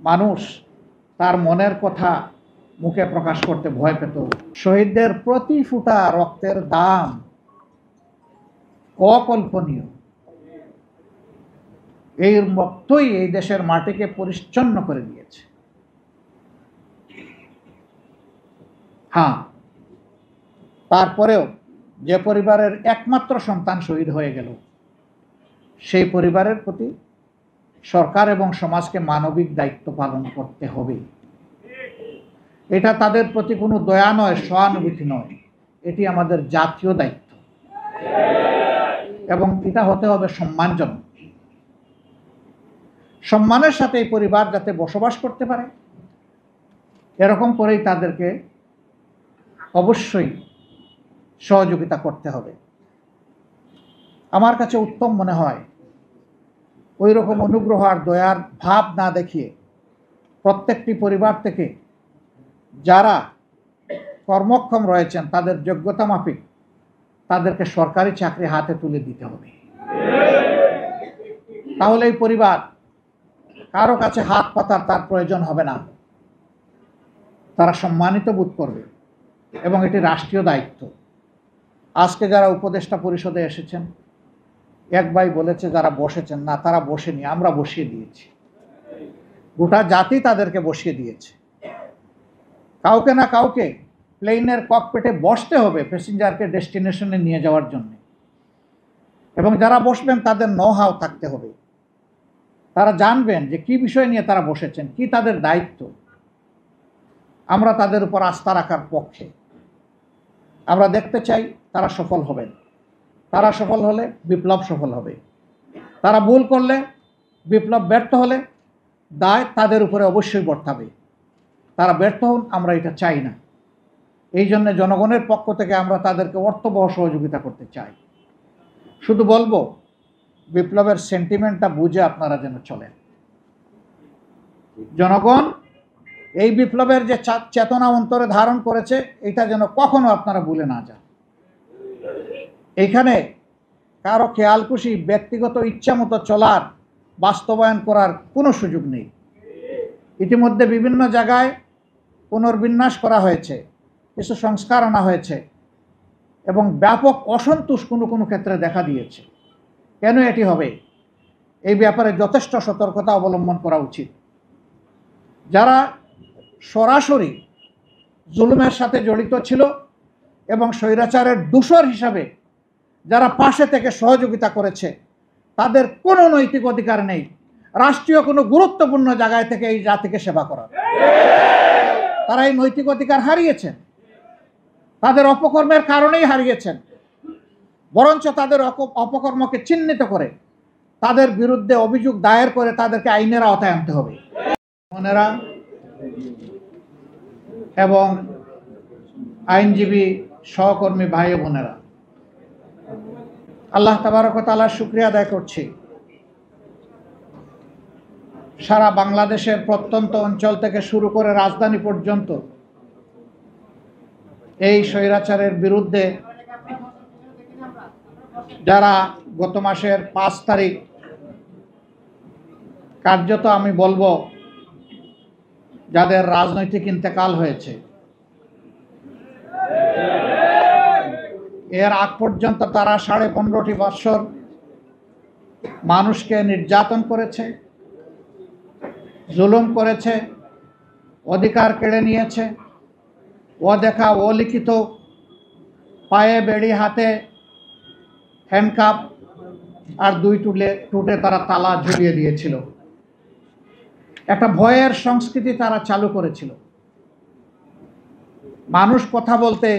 মানুষ তার মনের কথা মুখে প্রকাশ করতে ভয় পেত। শহীদদের প্রতি ফোঁটা রক্তের দাম অকল্পনীয়। এই রক্তই এই দেশের মাটিকে পরিচ্ছন্ন করে দিয়েছে। হ্যাঁ, তারপরেও যে পরিবারের একমাত্র সন্তান শহীদ হয়ে গেল, সেই পরিবারের প্রতি সরকার এবং সমাজকে মানবিক দায়িত্ব পালন করতে হবে। এটা তাদের প্রতি কোনো দয়া নয়, সহানুভূতি নয়, এটি আমাদের জাতীয় দায়িত্ব এবং এটা হতে হবে সম্মানজনক। সম্মানের সাথে এই পরিবার যাতে বসবাস করতে পারে, এরকম করেই তাদেরকে অবশ্যই সহযোগিতা করতে হবে। আমার কাছে উত্তম মনে হয় ওই রকম অনুগ্রহ আর দয়ার ভাব না দেখিয়ে প্রত্যেকটি পরিবার থেকে যারা কর্মক্ষম রয়েছেন তাদের যোগ্যতা মাফিক তাদেরকে সরকারি চাকরি হাতে তুলে দিতে হবে। তাহলে এই পরিবার কারো কাছে হাত পাতার তার প্রয়োজন হবে না, তারা সম্মানিত বোধ করবে এবং এটি রাষ্ট্রীয় দায়িত্ব। আজকে যারা উপদেষ্টা পরিষদে এসেছেন, এক ভাই বলেছে যারা বসেছেন, না তারা বসেনি, আমরা বসিয়ে দিয়েছি। গোটা জাতি তাদেরকে বসিয়ে দিয়েছে। কাউকে না কাউকে প্লেনের ককপিটে বসতে হবে প্যাসেঞ্জারকে ডেস্টিনেশনে নিয়ে যাওয়ার জন্য, এবং যারা বসবেন তাদের নো-হাউ থাকতে হবে। তারা জানবেন যে কি বিষয় নিয়ে তারা বসেছেন, কি তাদের দায়িত্ব। আমরা তাদের উপর আস্থা রাখার পক্ষে। আমরা দেখতে চাই তারা সফল হবেন। তারা সফল হলে বিপ্লব সফল হবে। তারা ভুল করলে, বিপ্লব ব্যর্থ হলে দায় তাদের উপরে অবশ্যই বর্তাবে। তারা ব্যর্থ হন, আমরা এটা চাই না। এই জন্য জনগণের পক্ষ থেকে আমরা তাদেরকে অর্থবহ সহযোগিতা করতে চাই। শুধু বলবো, বিপ্লবের সেন্টিমেন্টটা বুঝে আপনারা যেন চলেন। জনগণ এই বিপ্লবের যে চেতনা অন্তরে ধারণ করেছে, এটা যেন কখনো আপনারা ভুলে না যান। এইখানে কারো খেয়ালখুশি ব্যক্তিগত ইচ্ছা মতো চলার, বাস্তবায়ন করার কোনো সুযোগ নেই। ইতিমধ্যে বিভিন্ন জায়গায় পুনর্বিন্যাস করা হয়েছে, কিছু সংস্কার আনা হয়েছে এবং ব্যাপক অসন্তোষ কোনো কোনো ক্ষেত্রে দেখা দিয়েছে। কেন এটি হবে? এই ব্যাপারে যথেষ্ট সতর্কতা অবলম্বন করা উচিত। যারা সরাসরি জুলুমের সাথে জড়িত ছিল এবং স্বৈরাচারের দূষর হিসাবে যারা পাশে থেকে সহযোগিতা করেছে, তাদের কোনো নৈতিক অধিকার নেই রাষ্ট্রীয় কোনো গুরুত্বপূর্ণ জায়গায় থেকে এই জাতিকে সেবা করার। তারা এই নৈতিক অধিকার হারিয়েছেন, তাদের অপকর্মের কারণেই হারিয়েছেন। বরঞ্চ তাদের অপকর্মকে চিহ্নিত করে তাদের বিরুদ্ধে অভিযোগ দায়ের করে তাদেরকে আইনের আওতায় আনতে হবে। বোনেরা এবং আইনজীবী সহকর্মী ভাই বোনেরা, আল্লাহ তাবারক ওয়া তাআলার শুকরিয়া আদায় করছি। সারা বাংলাদেশের প্রত্যন্ত অঞ্চল থেকে শুরু করে রাজধানী পর্যন্ত এই স্বৈরাচারের বিরুদ্ধে যারা গত মাসের 5 তারিখ কার্যত আমি বলবো যাদের রাজনৈতিক ইন্তেকাল হয়েছে, এর আগ পর্যন্ত তারা 15.5 বছর মানুষকে নির্যাতন করেছে, জুলুম করেছে, অধিকার কেড়ে নিয়েছে। অদেখা অলিখিত পায়ে বেড়ি, হাতে হ্যান্ডকাপ আর 2 টুটে তারা তালা ঝুলিয়ে দিয়েছিল। একটা ভয়ের সংস্কৃতি তারা চালু করেছিল। মানুষ কথা বলতে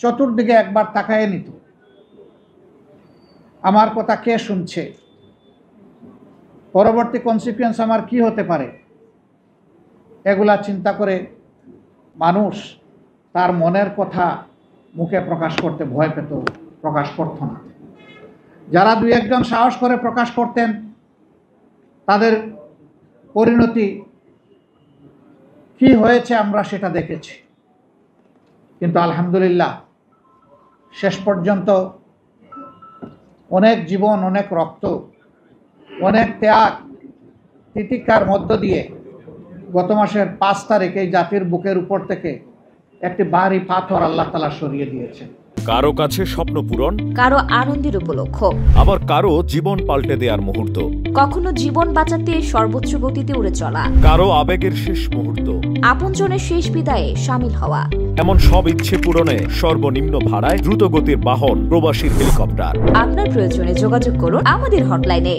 চতুর্দিকে একবার তাকায় নিত, আমার কথা কে শুনছে, পরবর্তী কনসিকুয়েন্স আমার কি হতে পারে, এগুলা চিন্তা করে মানুষ তার মনের কথা মুখে প্রকাশ করতে ভয় পেত, প্রকাশ করত না। যারা 2-1 জন সাহস করে প্রকাশ করতেন, তাদের পরিণতি কি হয়েছে আমরা সেটা দেখেছি। কিন্তু আলহামদুলিল্লাহ, শেষ পর্যন্ত অনেক জীবন, অনেক রক্ত, অনেক ত্যাগ তিতিক্ষার মধ্য দিয়ে গত মাসের 5 তারিখে এই জাতির বুকের উপর থেকে একটি ভারী পাথর আল্লাহ তাআলা সরিয়ে দিয়েছেন। কারো কাছে স্বপ্ন পূরণ, কারো আনন্দের উপলক্ষ, আবার কারো জীবন পাল্টে দেওয়ার মুহূর্ত, কখনো জীবন বাঁচাতে সর্বোচ্চ গতিতে উড়ে চলা, কারো আবেগের শেষ মুহূর্ত, আপনজনের শেষ বিদায়ে শামিল হওয়া। এমন সব ইচ্ছে পূরণে সর্বনিম্ন ভাড়ায় দ্রুতগতির বাহন প্রবাসীর হেলিকপ্টার। আপনার প্রয়োজনে যোগাযোগ করুন আমাদের হটলাইনে।